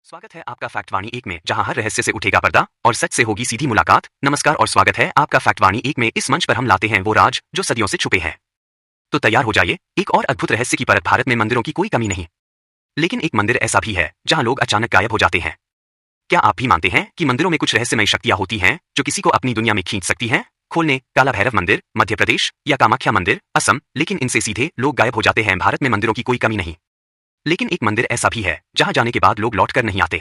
स्वागत है आपका फैक्टवाणी एक में, जहां हर रहस्य से उठेगा पर्दा और सच से होगी सीधी मुलाकात। नमस्कार और स्वागत है आपका फैक्टवाणी एक में। इस मंच पर हम लाते हैं वो राज जो सदियों से छुपे हैं। तो तैयार हो जाइए, एक और अद्भुत रहस्य की परत। भारत में मंदिरों की कोई कमी नहीं, लेकिन एक मंदिर ऐसा भी है जहां लोग अचानक गायब हो जाते हैं। क्या आप भी मानते हैं कि मंदिरों में कुछ रहस्यमय शक्तियां होती हैं जो किसी को अपनी दुनिया में खींच सकती हैं? खोलने काला भैरव मंदिर मध्य प्रदेश या कामाख्या मंदिर असम, लेकिन इनसे सीधे लोग गायब हो जाते हैं। भारत में मंदिरों की कोई कमी नहीं, लेकिन एक मंदिर ऐसा भी है जहां जाने के बाद लोग लौट कर नहीं आते।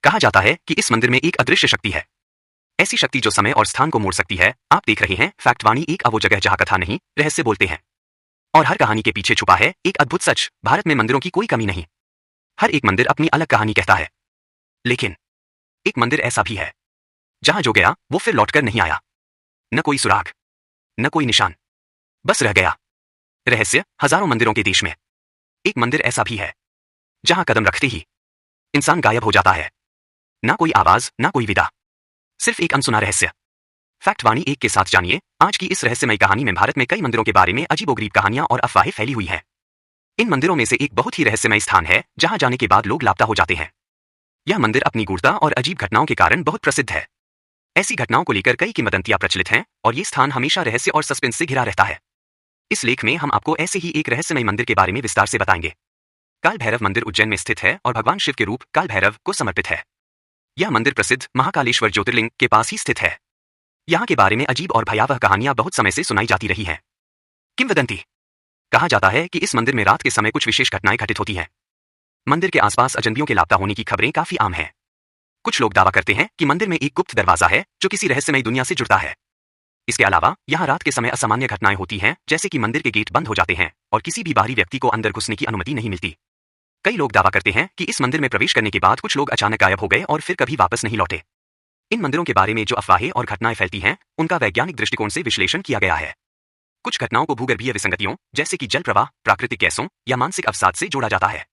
कहा जाता है कि इस मंदिर में एक अदृश्य शक्ति है, ऐसी शक्ति जो समय और स्थान को मोड़ सकती है। आप देख रहे हैं फैक्टवाणी एक, वो जगह जहां कथा नहीं रहस्य बोलते हैं, और हर कहानी के पीछे छुपा है एक अद्भुत सच। भारत में मंदिरों की कोई कमी नहीं, हर एक मंदिर अपनी अलग कहानी कहता है, लेकिन एक मंदिर ऐसा भी है जहां जो गया वो फिर लौटकर नहीं आया। न कोई सुराग, न कोई निशान, बस रह गया रहस्य। हजारों मंदिरों के देश में एक मंदिर ऐसा भी है जहां कदम रखते ही इंसान गायब हो जाता है। ना कोई आवाज, ना कोई विदा, सिर्फ एक अनसुना रहस्य। फैक्टवाणी एक के साथ जानिए आज की इस रहस्यमय कहानी में। भारत में कई मंदिरों के बारे में अजीबोगरीब कहानियां और अफवाहें फैली हुई हैं। इन मंदिरों में से एक बहुत ही रहस्यमय स्थान है जहां जाने के बाद लोग लापता हो जाते हैं। यह मंदिर अपनी गूढ़ता और अजीब घटनाओं के कारण बहुत प्रसिद्ध है। ऐसी घटनाओं को लेकर कई किंवदंतियां प्रचलित हैं और ये स्थान हमेशा रहस्य और सस्पेंस से घिरा रहता है। इस लेख में हम आपको ऐसे ही एक रहस्यमय मंदिर के बारे में विस्तार से बताएंगे। काल भैरव मंदिर उज्जैन में स्थित है और भगवान शिव के रूप काल भैरव को समर्पित है। यह मंदिर प्रसिद्ध महाकालेश्वर ज्योतिर्लिंग के पास ही स्थित है। यहाँ के बारे में अजीब और भयावह कहानियां बहुत समय से सुनाई जाती रही हैं। किंवदंती, कहा जाता है कि इस मंदिर में रात के समय कुछ विशेष घटनाएं घटित होती हैं। मंदिर के आसपास अजनबियों के लापता होने की खबरें काफी आम हैं। कुछ लोग दावा करते हैं कि मंदिर में एक गुप्त दरवाजा है जो किसी रहस्यमय दुनिया से जुड़ता है। इसके अलावा यहाँ रात के समय असामान्य घटनाएं होती हैं, जैसे कि मंदिर के गेट बंद हो जाते हैं और किसी भी बाहरी व्यक्ति को अंदर घुसने की अनुमति नहीं मिलती। कई लोग दावा करते हैं कि इस मंदिर में प्रवेश करने के बाद कुछ लोग अचानक गायब हो गए और फिर कभी वापस नहीं लौटे। इन मंदिरों के बारे में जो अफवाहें और घटनाएं फैलती हैं, उनका वैज्ञानिक दृष्टिकोण से विश्लेषण किया गया है। कुछ घटनाओं को भूगर्भीय विसंगतियों जैसे कि जल प्रवाह, प्राकृतिक गैसों या मानसिक अवसाद से जोड़ा जाता है।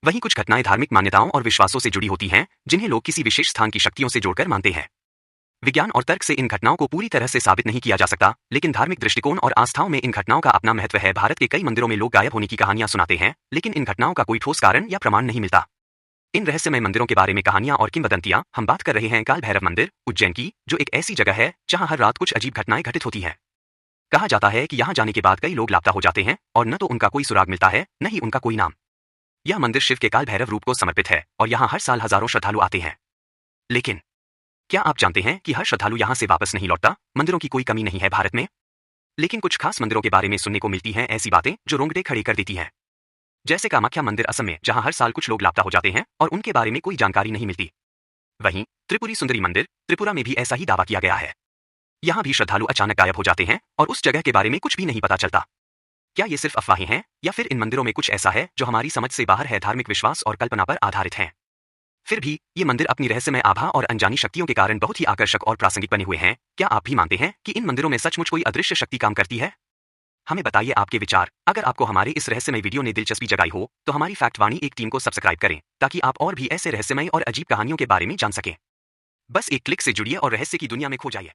वहीं कुछ घटनाएं धार्मिक मान्यताओं और विश्वासों से जुड़ी होती हैं, जिन्हें लोग किसी विशेष स्थान की शक्तियों से जोड़कर मानते हैं। विज्ञान और तर्क से इन घटनाओं को पूरी तरह से साबित नहीं किया जा सकता, लेकिन धार्मिक दृष्टिकोण और आस्थाओं में इन घटनाओं का अपना महत्व है। भारत के कई मंदिरों में लोग गायब होने की कहानियां सुनाते हैं, लेकिन इन घटनाओं का कोई ठोस कारण या प्रमाण नहीं मिलता। इन रहस्यमय मंदिरों के बारे में कहानियां और किंवदंतियां। हम बात कर रहे हैं काल भैरव मंदिर उज्जैन की, जो एक ऐसी जगह है जहां हर रात कुछ अजीब घटनाएं घटित होती हैं। कहा जाता है कि यहां जाने के बाद कई लोग लापता हो जाते हैं और न तो उनका कोई सुराग मिलता है, न ही उनका कोई नाम। यह मंदिर शिव के काल भैरव रूप को समर्पित है और यहाँ हर साल हजारों श्रद्धालु आते हैं। लेकिन क्या आप जानते हैं कि हर श्रद्धालु यहाँ से वापस नहीं लौटता? मंदिरों की कोई कमी नहीं है भारत में, लेकिन कुछ खास मंदिरों के बारे में सुनने को मिलती हैं ऐसी बातें जो रोंगटे खड़े कर देती हैं। जैसे कामाख्या मंदिर असम में, जहां हर साल कुछ लोग लापता हो जाते हैं और उनके बारे में कोई जानकारी नहीं मिलती। वहीं त्रिपुरी सुंदरी मंदिर त्रिपुरा में भी ऐसा ही दावा किया गया है। यहाँ भी श्रद्धालु अचानक गायब हो जाते हैं और उस जगह के बारे में कुछ भी नहीं पता चलता। क्या ये सिर्फ अफवाहें हैं या फिर इन मंदिरों में कुछ ऐसा है जो हमारी समझ से बाहर है? धार्मिक विश्वास और कल्पना पर आधारित हैं, फिर भी ये मंदिर अपनी रहस्यमय आभा और अनजानी शक्तियों के कारण बहुत ही आकर्षक और प्रासंगिक बने हुए हैं। क्या आप भी मानते हैं कि इन मंदिरों में सचमुच कोई अदृश्य शक्ति काम करती है? हमें बताइए आपके विचार। अगर आपको हमारे इस रहस्यमय वीडियो ने दिलचस्पी जगाई हो तो हमारी फैक्टवाणी एक टीम को सब्सक्राइब करें, ताकि आप और भी ऐसे रहस्यमय और अजीब कहानियों के बारे में जान सकें। बस एक क्लिक से जुड़िए और रहस्य की दुनिया में खो जाइए।